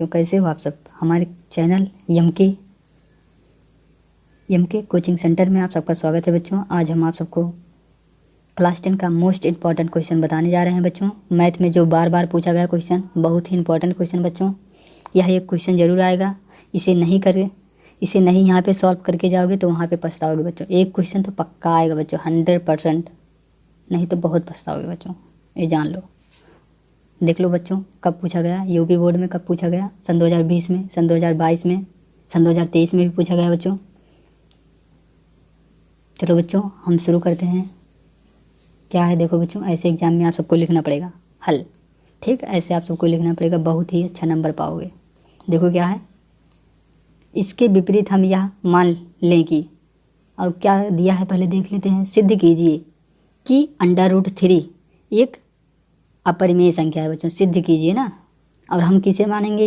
तो कैसे हो आप सब। हमारे चैनल एम के कोचिंग सेंटर में आप सबका स्वागत है बच्चों। आज हम आप सबको क्लास 10 का मोस्ट इम्पॉर्टेंट क्वेश्चन बताने जा रहे हैं बच्चों। मैथ में जो बार बार पूछा गया क्वेश्चन, बहुत ही इंपॉर्टेंट क्वेश्चन बच्चों। यह एक क्वेश्चन ज़रूर आएगा, इसे नहीं यहाँ पे सॉल्व करके जाओगे तो वहाँ पे पछताओगे बच्चों। एक क्वेश्चन तो पक्का आएगा बच्चों, 100%, नहीं तो बहुत पछताओगे बच्चों, ये जान लो। देख लो बच्चों कब पूछा गया, यूपी बोर्ड में कब पूछा गया, सन 2020 में, सन 2022 में, सन 2023 में भी पूछा गया बच्चों। चलो बच्चों हम शुरू करते हैं। क्या है देखो बच्चों, ऐसे एग्जाम में आप सबको लिखना पड़ेगा हल, ठीक, ऐसे आप सबको लिखना पड़ेगा, बहुत ही अच्छा नंबर पाओगे। देखो क्या है, इसके विपरीत हम यह मान लें कि, और क्या दिया है पहले देख लेते हैं। सिद्ध कीजिए कि √3 एक अपरिमेय संख्या है बच्चों। सिद्ध कीजिए ना, और हम किसे मानेंगे,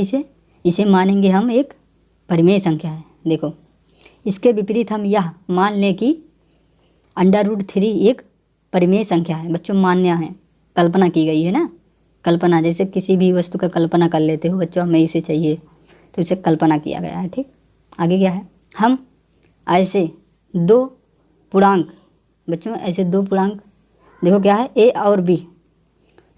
इसे मानेंगे हम एक परिमेय संख्या है। देखो इसके विपरीत हम यह मान लें कि √3 एक परिमेय संख्या है बच्चों। मान्य है, कल्पना की गई है ना, कल्पना, जैसे किसी भी वस्तु का कल्पना कर लेते हो बच्चों, हमें इसे चाहिए तो इसे कल्पना किया गया है, ठीक। आगे क्या है, हम ऐसे दो पूर्णांक बच्चों, ऐसे दो पूर्णांक, देखो क्या है, ए और बी,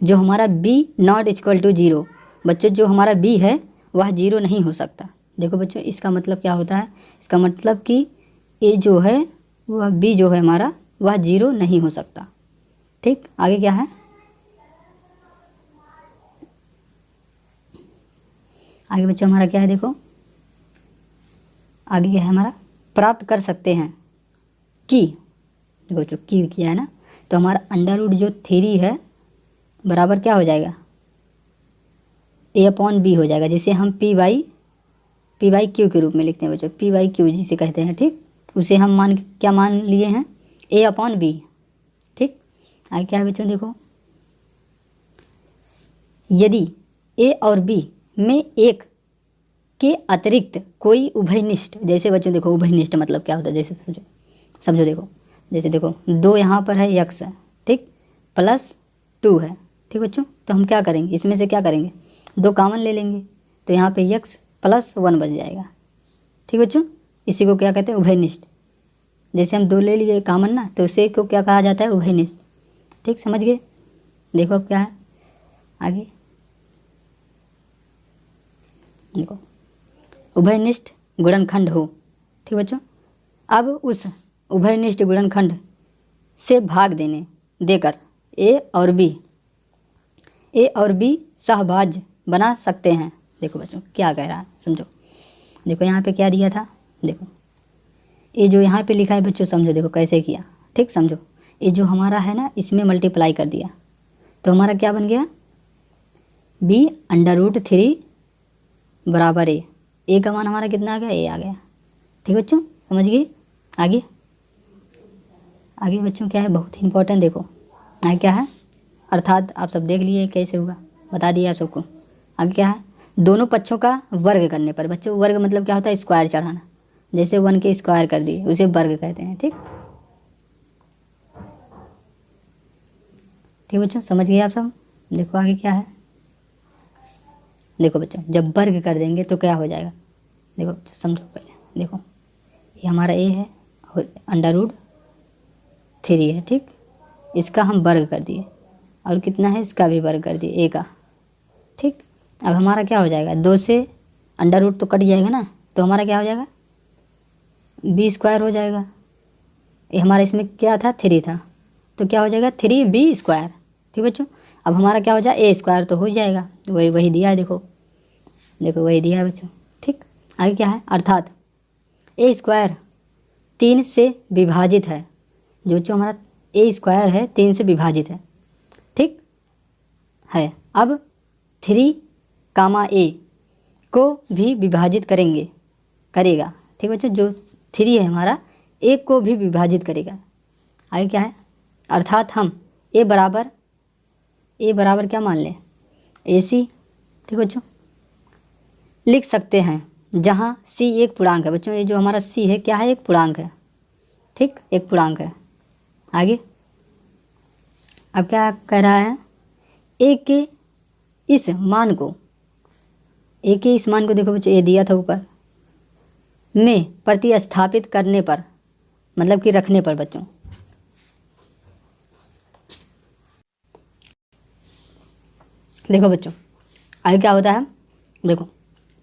जो हमारा b ≠ 0 बच्चों, जो हमारा b है वह 0 नहीं हो सकता। देखो बच्चों इसका मतलब क्या होता है, इसका मतलब कि a जो है वह b जो है हमारा वह 0 नहीं हो सकता, ठीक। आगे क्या है, आगे बच्चों हमारा क्या है, देखो आगे क्या है हमारा, प्राप्त कर सकते हैं कि, देखो जो की किया है ना, तो हमारा √3 है बराबर क्या हो जाएगा, a/b हो जाएगा, जिसे हम p/q के रूप में लिखते हैं बच्चों, p/q जिसे कहते हैं, ठीक। उसे हम क्या मान लिए हैं, a/b, ठीक। आगे क्या है बच्चों, देखो यदि a और b में एक के अतिरिक्त कोई उभयनिष्ठ, जैसे बच्चों देखो उभयनिष्ठ मतलब क्या होता है, जैसे समझो देखो, जैसे देखो 2 यहाँ पर है x है, ठीक, +2 है, ठीक बच्चों। तो हम क्या करेंगे, इसमें से क्या करेंगे, 2 कॉमन ले लेंगे, तो यहाँ पे x +1 बच जाएगा, ठीक बच्चों। इसी को क्या कहते हैं, उभयनिष्ठ। जैसे हम 2 ले लिए कॉमन ना, तो उसे को क्या कहा जाता है, उभयनिष्ठ, ठीक, समझ गए। देखो अब क्या है आगे, देखो उभयनिष्ठ गुणनखंड हो, ठीक बच्चों। अब उस उभयनिष्ठ गुणनखंड से भाग देकर ए और बी सहभाज्य बना सकते हैं। देखो बच्चों क्या कह रहा है, समझो। देखो यहाँ पे क्या दिया था, देखो ये जो यहाँ पे लिखा है बच्चों, समझो देखो कैसे किया, ठीक, समझो। ये जो हमारा है ना, इसमें मल्टीप्लाई कर दिया, तो हमारा क्या बन गया, b√3 बराबर ए का मान हमारा कितना आ गया, ए आ गया, ठीक बच्चों, समझ गए। आगे बच्चों क्या है, बहुत ही इंपॉर्टेंट, देखो आगे क्या है, अर्थात आप सब देख लिए कैसे हुआ, बता दिया आप सबको। आगे क्या है, दोनों पक्षों का वर्ग करने पर बच्चों, वर्ग मतलब क्या होता है, स्क्वायर चढ़ाना, जैसे 1 के स्क्वायर कर दिए उसे वर्ग कहते हैं, ठीक, ठीक बच्चों, समझ गए आप सब। देखो आगे क्या है, देखो बच्चों जब वर्ग कर देंगे तो क्या हो जाएगा, देखो समझो पहले, देखो ये हमारा ए है और √3 है, ठीक, इसका हम वर्ग कर दिए, और कितना है, इसका भी वर्ग कर दिए, ए का, ठीक। अब हमारा क्या हो जाएगा, 2 से √ तो कट जाएगा ना, तो हमारा क्या हो जाएगा, b² हो जाएगा। ये हमारा इसमें क्या था, 3 था, तो क्या हो जाएगा 3b², ठीक बच्चों। अब हमारा क्या हो जाए, a² तो हो जाएगा, वही दिया है, देखो वही दिया है बच्चों, ठीक। आगे क्या है, अर्थात a² 3 से विभाजित है, जो हमारा a² है 3 से विभाजित है, ठीक है। अब 3, को भी विभाजित करेगा, ठीक बच्चों, जो 3 है हमारा 1 को भी विभाजित करेगा। आगे क्या है, अर्थात हम a बराबर क्या मान लें, AC, ठीक बच्चों, लिख सकते हैं, जहाँ C एक पूर्णांक है बच्चों। ये जो हमारा C है क्या है, एक पूर्णांक है, ठीक, एक पूर्णांक है। आगे अब क्या कह रहा है, a के इस मान को ए के इस मान को देखो बच्चों, ए दिया था ऊपर, में प्रतिस्थापित करने पर, मतलब कि रखने पर बच्चों, देखो बच्चों आगे क्या होता है, देखो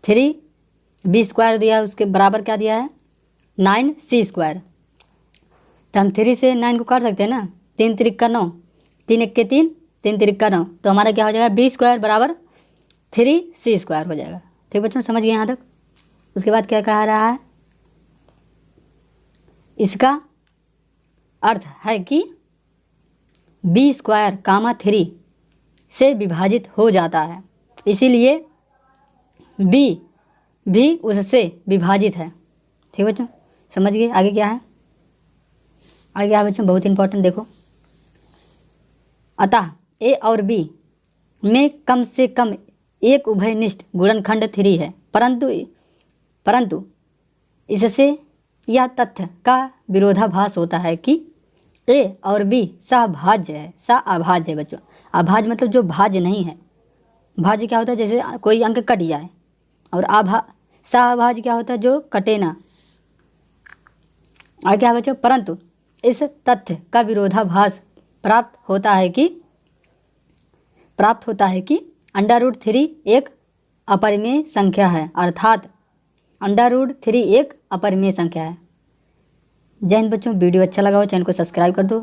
3b² दिया है, उसके बराबर क्या दिया है 9c²। तो हम 3 से 9 को काट सकते हैं ना, 3 3 का 9, 3 1 के 3, 3 3 का 9, तो हमारा क्या हो जाएगा b² बराबर 3c² हो जाएगा। ठीक बच्चों, समझ गए यहाँ तक। उसके बाद क्या कहा रहा है, इसका अर्थ है कि b² 3 से विभाजित हो जाता है, इसीलिए b भी उससे विभाजित है। ठीक बच्चों, समझ गए। आगे क्या है, आगे क्या है बच्चों, बहुत इंपॉर्टेंट देखो, अतः a और b में कम से कम एक उभयनिष्ठ गुणनखंड 3 है, परंतु इससे यह तथ्य का विरोधाभास होता है कि a और b सहभाज्य है, अभाज्य है बच्चों। अभाज्य मतलब जो भाज्य नहीं है। भाज्य क्या होता है, जैसे कोई अंक कट जाए, और सहभाज्य क्या होता है, जो कटे ना। आगे क्या है बच्चों, परंतु इस तथ्य का विरोधाभास प्राप्त होता है कि √3 एक अपरिमेय संख्या है, अर्थात √3 एक अपरिमेय संख्या है। जय हिंद बच्चों, वीडियो अच्छा लगा हो चैनल को सब्सक्राइब कर दो,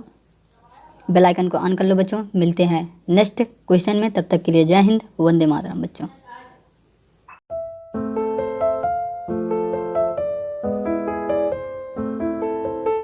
बेल आइकन को ऑन कर लो बच्चों। मिलते हैं नेक्स्ट क्वेश्चन में, तब तक के लिए जय हिंद, वंदे मातरम बच्चों।